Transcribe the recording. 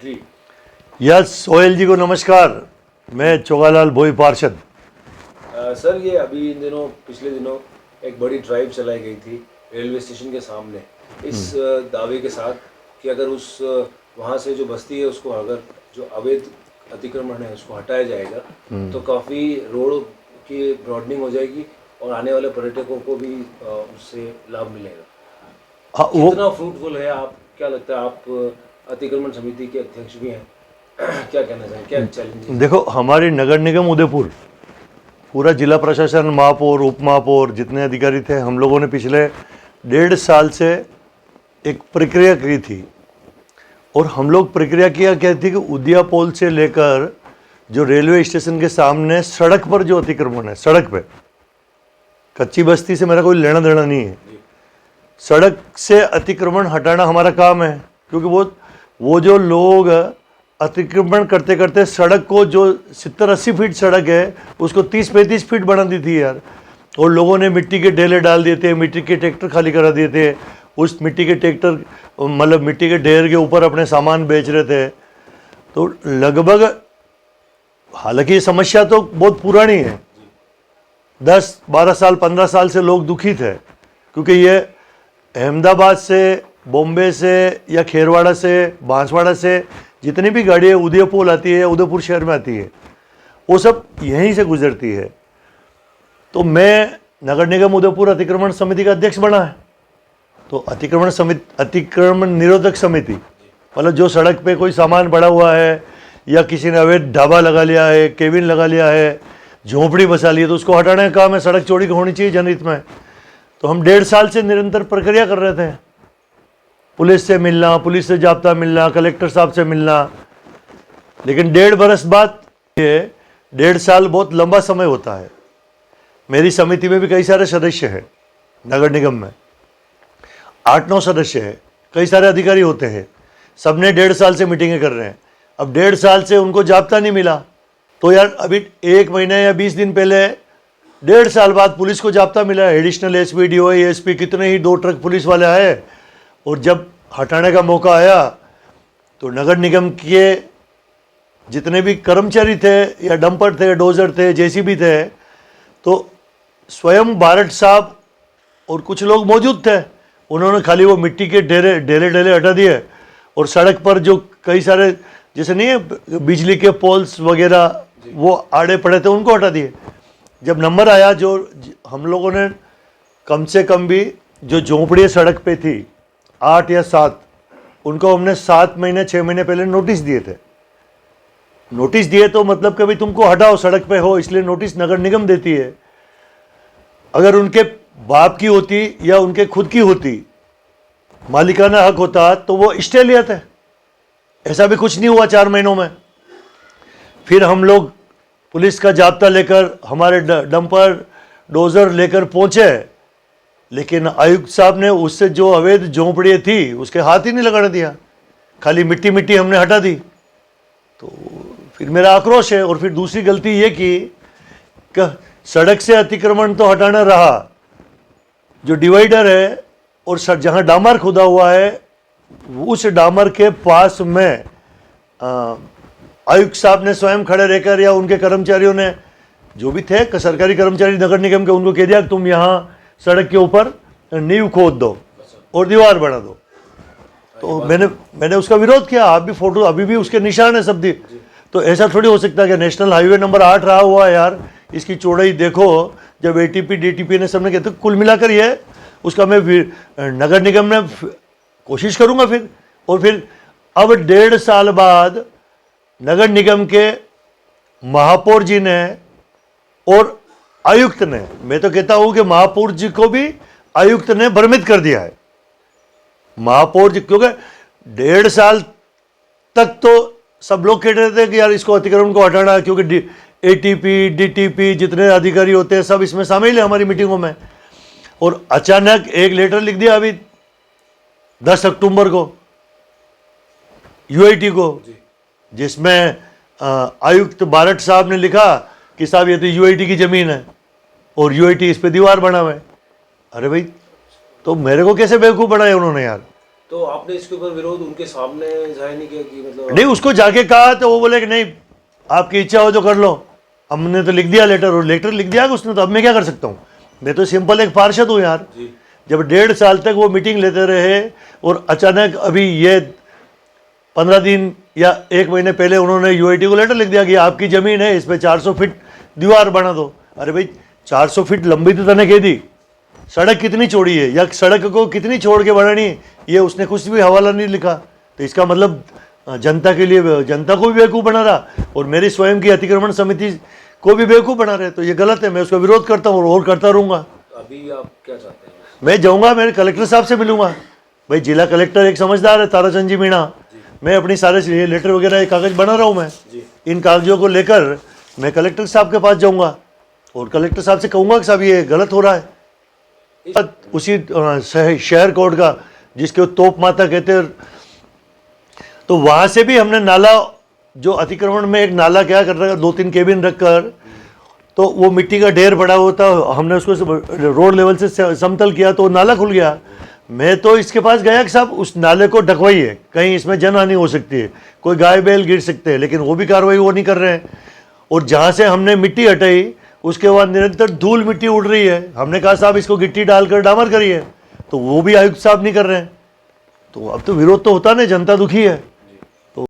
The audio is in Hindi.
जी यस सोहेल जी को नमस्कार। मैं चोगालाल भोई पार्षद। सर, ये अभी इन दिनों पिछले दिनों एक बड़ी ड्राइव चलाई गई थी रेलवे स्टेशन के सामने इस दावे के साथ कि अगर उस वहाँ से जो बस्ती है उसको अगर जो अवैध अतिक्रमण है उसको हटाया जाएगा तो काफ़ी रोड की ब्रॉडनिंग हो जाएगी और आने वाले पर्यटकों को भी उससे लाभ मिलेगा। हाँ, कितना फ्रूटफुल है? आप क्या लगता है? आप अतिक्रमण समिति के अध्यक्ष भी हैं क्या कहना चाहेंगे? क्या चैलेंज? देखो, हमारी नगर निगम उदयपुर, पूरा जिला प्रशासन, महापौर, उप महापौर, जितने अधिकारी थे, हम लोगों ने पिछले 1.5 साल से एक प्रक्रिया की थी। और हम लोग प्रक्रिया किया क्या थी कि उदयापोल से लेकर जो रेलवे स्टेशन के सामने सड़क पर जो अतिक्रमण है, सड़क पे, कच्ची बस्ती से मेरा कोई लेना देना नहीं है, सड़क से अतिक्रमण हटाना हमारा काम है। क्योंकि वो जो लोग अतिक्रमण करते करते सड़क को, जो 70-80 फीट सड़क है, उसको 30-35 फीट बना दी थी यार। और लोगों ने मिट्टी के ढेले डाल दिए थे, मिट्टी के ट्रैक्टर खाली करा दिए थे, उस मिट्टी के ट्रैक्टर मतलब मिट्टी के ढेर के ऊपर अपने सामान बेच रहे थे। तो लगभग, हालांकि ये समस्या तो बहुत पुरानी है, 10-12 साल 15 साल से लोग दुखी थे। क्योंकि ये अहमदाबाद से, बॉम्बे से या खेरवाड़ा से, बांसवाड़ा से जितनी भी गाड़ियाँ उदयपुर आती है, उदयपुर शहर में आती है, वो सब यहीं से गुजरती है। तो मैं नगर निगम उदयपुर अतिक्रमण समिति का अध्यक्ष बना है। तो अतिक्रमण निरोधक समिति, मतलब जो सड़क पे कोई सामान पड़ा हुआ है या किसी ने अवैध ढाबा लगा लिया है, केबिन लगा लिया है, झोंपड़ी बसा ली है, तो उसको हटाने का काम है। सड़क चौड़ी होनी चाहिए जनहित में। तो हम 1.5 साल से निरंतर प्रक्रिया कर रहे थे, पुलिस से मिलना, पुलिस से जाब्ता मिलना, कलेक्टर साहब से मिलना। लेकिन 1.5 बरस बाद, ये 1.5 साल बहुत लंबा समय होता है। मेरी समिति में भी कई सारे सदस्य हैं, नगर निगम में 8-9 सदस्य हैं, कई सारे अधिकारी होते हैं, सबने 1.5 साल से मीटिंगें कर रहे हैं। अब 1.5 साल से उनको जाब्ता नहीं मिला, तो यार अभी 1 महीने या 20 दिन पहले, 1.5 साल बाद पुलिस को जाब्ता मिला। एडिशनल एसपी, डीओआई, एसपी, कितने ही 2 ट्रक पुलिस वाले आए। और जब हटाने का मौका आया तो नगर निगम के जितने भी कर्मचारी थे या डंपर थे, डोजर थे, जेसीबी थे, तो स्वयं बारट साहब और कुछ लोग मौजूद थे। उन्होंने खाली वो मिट्टी के ढेले हटा दिए और सड़क पर जो कई सारे, जैसे नहीं है बिजली के पोल्स वगैरह, वो आड़े पड़े थे, उनको हटा दिए। जब नंबर आया, जो हम लोगों ने कम से कम भी जो झोंपड़ी सड़क पे थी 8 या 7, उनको हमने 7 महीने 6 महीने पहले नोटिस दिए थे। नोटिस दिए तो मतलब कि भाई तुमको हटाओ, सड़क पे हो, इसलिए नोटिस नगर निगम देती है। अगर उनके बाप की होती या उनके खुद की होती, मालिकाना हक होता, तो वो स्टे ले आते। ऐसा भी कुछ नहीं हुआ 4 महीनों में। फिर हम लोग पुलिस का जाब्ता लेकर, हमारे डंपर डोजर लेकर पहुंचे, लेकिन आयुक्त साहब ने उससे जो अवैध झोंपड़ी थी उसके हाथ ही नहीं लगाने दिया, खाली मिट्टी मिट्टी हमने हटा दी। तो फिर मेरा आक्रोश है। और फिर दूसरी गलती ये की कि सड़क से अतिक्रमण तो हटाना रहा, जो डिवाइडर है और जहाँ डामर खुदा हुआ है, उस डामर के पास में आयुक्त साहब ने स्वयं खड़े रहकर या उनके कर्मचारियों ने, जो भी थे सरकारी कर्मचारी नगर निगम के, उनको कह दिया कि तुम यहाँ सड़क के ऊपर नींव खोद दो और दीवार बना दो। तो मैंने उसका विरोध किया। आप भी फोटो, अभी भी उसके निशान है सब दी। तो ऐसा थोड़ी हो सकता है कि नेशनल हाईवे नंबर 8 रहा हुआ है यार, इसकी चौड़ाई देखो। जब एटीपी डीटीपी ने सबने कहते, कुल मिलाकर ये उसका मैं नगर निगम में कोशिश करूंगा फिर। और फिर अब 1.5 साल बाद नगर निगम के महापौर जी ने और आयुक्त ने, मैं तो कहता हूं कि महापौर जी को भी आयुक्त ने भ्रमित कर दिया है। महापौर जी, क्योंकि 1.5 साल तक तो सब लोग कह रहे थे कि यार इसको अतिक्रमण को हटाना है, क्योंकि एटीपी डीटीपी जितने अधिकारी होते हैं सब इसमें शामिल है हमारी मीटिंगों में। और अचानक एक लेटर लिख दिया अभी 10 अक्टूबर को यूआईटी को, जिसमें आयुक्त बारट साहब ने लिखा कि साहब ये तो यूआईटी की ज़मीन है और यूआईटी इस पे दीवार बना हुआ है। अरे भाई, तो मेरे को कैसे बेवकूफ़ बनाया उन्होंने यार। तो आपने इसके ऊपर विरोध उनके सामने जाहिर नहीं किया कि मतलब नहीं, उसको जाके कहा तो वो बोले कि नहीं, आपकी इच्छा हो तो कर लो, हमने तो लिख दिया लेटर, और लेटर लिख दिया उसने, तो अब मैं क्या कर सकता हूँ? मैं तो सिंपल एक पार्षद हूँ यार। जी जब 1.5 साल तक वो मीटिंग लेते रहे और अचानक अभी ये 15 दिन या 1 महीने पहले उन्होंने यूआईटी को लेटर लिख दिया कि आपकी ज़मीन है, इस पर 400 फीट दीवार बना दो। अरे भाई 400 फीट लंबी तो तने कह दी, सड़क कितनी चौड़ी है या सड़क को कितनी छोड़ के बनानी है, ये उसने कुछ भी हवाला नहीं लिखा। तो इसका मतलब जनता के लिए, जनता को भी बेवकूफ़ बना रहा और मेरी स्वयं की अतिक्रमण समिति को भी बेवकूफ़ बना रहे। तो ये गलत है, मैं उसका विरोध करता हूँ और करता रहूँगा। अभी आप क्या चाहते हैं? मैं जाऊँगा, मेरे कलेक्टर साहब से मिलूंगा। भाई जिला कलेक्टर एक समझदार है, ताराचंद जी मीणा। मैं अपनी सारे लेटर वगैरह ये कागज़ बना रहा हूँ मैं, इन कागजों को लेकर मैं कलेक्टर साहब के पास जाऊँगा और कलेक्टर साहब से कहूँगा कि साहब ये गलत हो रहा है। उसी शहर कोर्ट का जिसके तोप माता कहते हैं, तो वहाँ से भी हमने नाला, जो अतिक्रमण में एक नाला क्या कर रहा है, 2-3 केबिन रखकर, तो वो मिट्टी का ढेर पड़ा हुआ था, हमने उसको रोड लेवल से समतल किया तो नाला खुल गया। मैं तो इसके पास गया कि साहब उस नाले को ढकवाइए, कहीं इसमें जनहानि हो सकती है, कोई गाय बैल गिर सकते हैं, लेकिन वो भी कार्रवाई वो नहीं कर रहे हैं। और जहाँ से हमने मिट्टी हटाई उसके बाद निरंतर धूल मिट्टी उड़ रही है। हमने कहा साहब इसको गिट्टी डालकर डामर करिए, तो वो भी आयुक्त साहब नहीं कर रहे हैं। तो अब तो विरोध तो होता नहीं, जनता दुखी है।